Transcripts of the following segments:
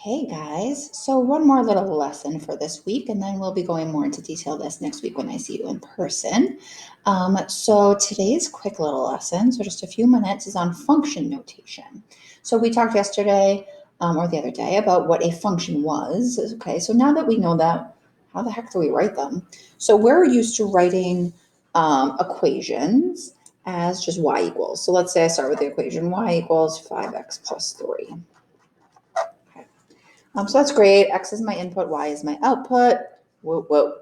Hey guys, so one more little lesson for this week, and then we'll be going more into detail this next week when I see you in person. So today's quick little lesson, so just a few minutes, is on function notation. So we talked yesterday or the other day about what a function was. Okay, so now that we know that, how the heck do we write them? So we're used to writing equations as just y equals. So let's say I start with the equation y equals 5x plus 3. So that's great. X is my input, Y is my output. Whoa, whoa.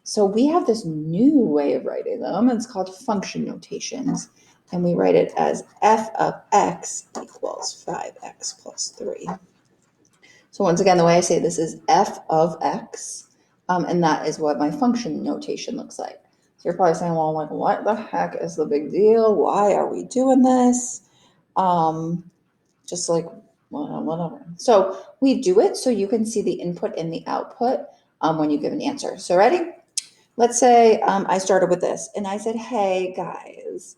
So we have this new way of writing them. It's called function notations. And we write it as f of x equals 5x plus 3. So once again, the way I say this is f of x. And that is what my function notation looks like. So you're probably saying, well, like, what the heck is the big deal? Why are we doing this? Just like whatever. So we do it so you can see the input and the output when you give an answer. So ready? Let's say I started with this and I said, hey guys,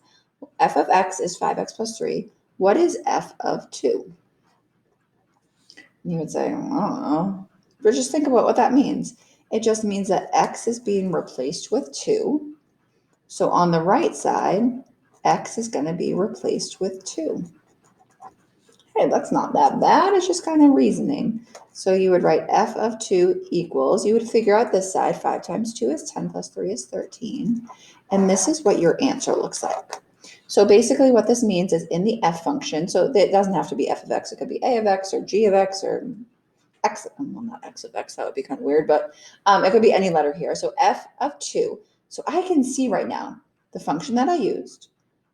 f of x is 5x plus 3. What is f of 2? And you would say, I don't know. But just think about what that means. It just means that x is being replaced with 2. So on the right side, x is going to be replaced with 2. Hey, that's not that bad. It's just kind of reasoning. So you would write f of 2 equals, you would figure out this side, 5 times 2 is 10 plus 3 is 13. And this is what your answer looks like. So basically what this means is in the f function, so it doesn't have to be f of x, it could be a of x or g of x or x, well, not x of x, that would be kind of weird, but it could be any letter here. So f of 2. So I can see right now the function that I used,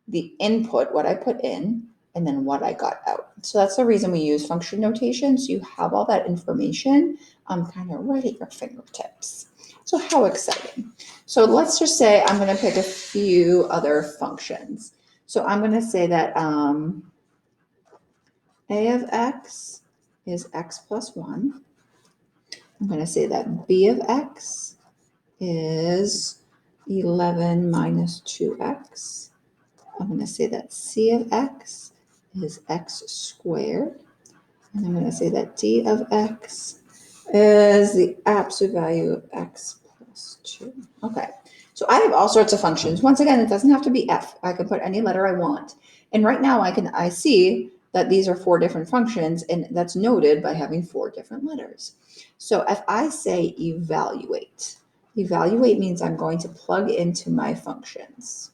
the input, what I put in, and then what I got out. So that's the reason we use function notation. So you have all that information kind of right at your fingertips. So how exciting. So let's just say I'm going to pick a few other functions. So I'm going to say that a of x is x plus 1. I'm going to say that b of x is 11 minus 2x. I'm going to say that c of x is x squared. And I'm going to say that d of x is the absolute value of x plus 2. Okay, so I have all sorts of functions. Once again, it doesn't have to be f. I can put any letter I want. And right now I see that these are 4 different functions, and that's noted by having 4 different letters. So if I say evaluate means I'm going to plug into my functions.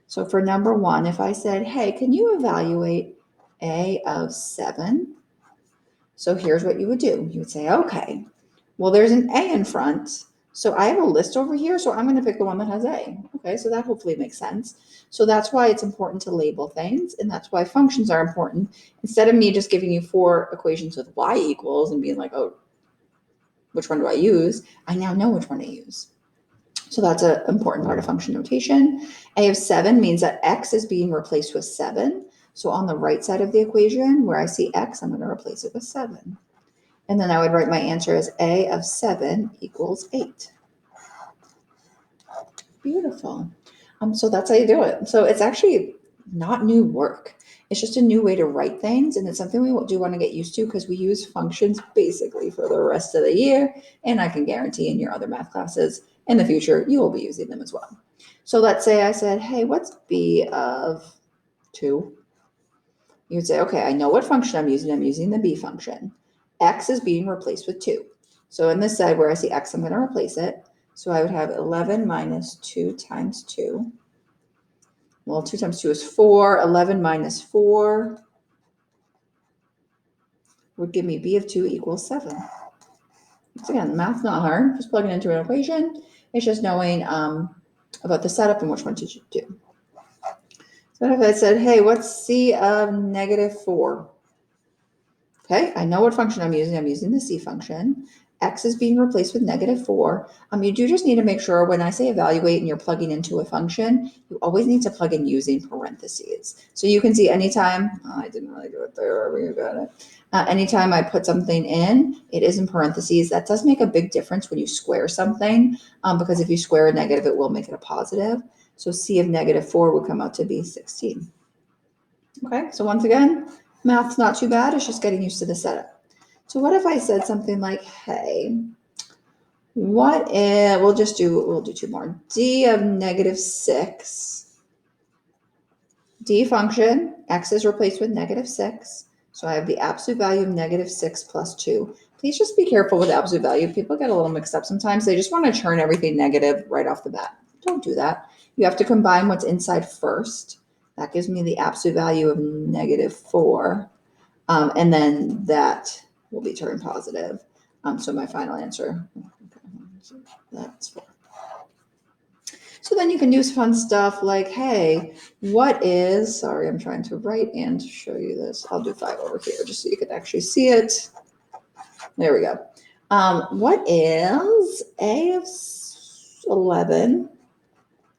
So for number 1, if I said, hey, can you evaluate a of 7? So here's what you would do. You would say, okay, well, there's an a in front. So I have a list over here. So I'm going to pick the one that has a. Okay, so that hopefully makes sense. So that's why it's important to label things. And that's why functions are important. Instead of me just giving you 4 equations with y equals and being like, oh, which one do I use? I now know which one to use. So that's an important part of function notation. A of 7 means that x is being replaced with 7. So on the right side of the equation, where I see x, I'm going to replace it with 7. And then I would write my answer as a of 7 equals 8. Beautiful. So that's how you do it. So it's actually not new work. It's just a new way to write things. And it's something we do want to get used to because we use functions basically for the rest of the year. And I can guarantee in your other math classes in the future, you will be using them as well. So let's say I said, hey, what's b of 2? You would say, okay, I know what function I'm using. I'm using the b function. X is being replaced with 2. So in this side where I see x, I'm going to replace it. So I would have 11 minus 2 times 2. Well, 2 times 2 is 4. 11 minus 4 would give me b of 2 equals 7. Once again, math's not hard. Just plugging into an equation. It's just knowing about the setup and which one to do. So if I said, hey, what's c of negative 4? Okay, I know what function I'm using. I'm using the c function. X is being replaced with negative 4. You do just need to make sure when I say evaluate and you're plugging into a function, you always need to plug in using parentheses. So you can see anytime, I didn't really do it there, we got it. Anytime I put something in, it is in parentheses. That does make a big difference when you square something, because if you square a negative, it will make it a positive. So c of negative 4 would come out to be 16. Okay, so once again, math's not too bad. It's just getting used to the setup. So what if I said something like, hey, what if, we'll do two more. D of negative 6. D function, x is replaced with negative 6. So I have the absolute value of negative 6 plus 2. Please just be careful with absolute value. People get a little mixed up sometimes. They just want to turn everything negative right off the bat. Don't do that. You have to combine what's inside first. That gives me the absolute value of negative 4. And then that will be turned positive. So my final answer, that's 4. So then you can do fun stuff like, hey, what is, sorry, I'm trying to write and show you this. I'll do 5 over here just so you can actually see it. There we go. What is A of 11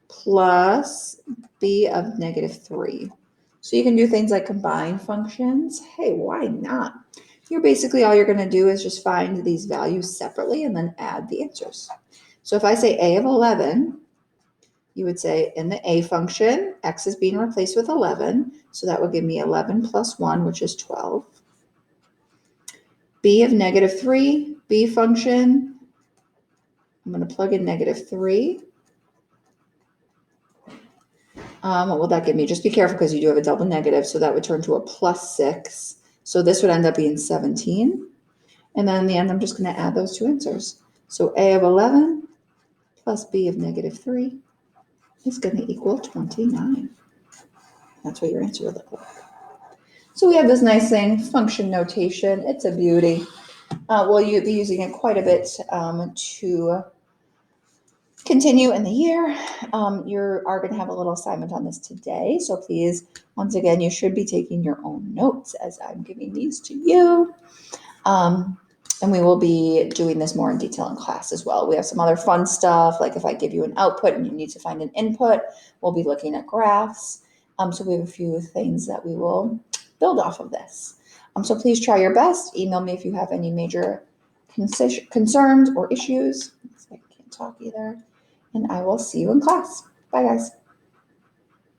plus B of negative 3? So you can do things like combine functions. Hey, why not? You're basically, all you're going to do is just find these values separately and then add the answers. So if I say A of 11, you would say in the A function, x is being replaced with 11. So that would give me 11 plus 1, which is 12. B of negative 3, B function, I'm going to plug in negative 3. What will that give me? Just be careful because you do have a double negative. So that would turn to a plus 6. So this would end up being 17. And then in the end, I'm just going to add those two answers. So A of 11 plus B of negative 3 is going to equal 29. That's what your answer would look like. So we have this nice thing, function notation. It's a beauty. We'll be using it quite a bit to continue in the year. You are going to have a little assignment on this today. So please, once again, you should be taking your own notes as I'm giving these to you. And we will be doing this more in detail in class as well. We have some other fun stuff, like if I give you an output and you need to find an input, we'll be looking at graphs. So we have a few things that we will build off of this. So please try your best. Email me if you have any major concerns or issues. I can't talk either. And I will see you in class. Bye, guys.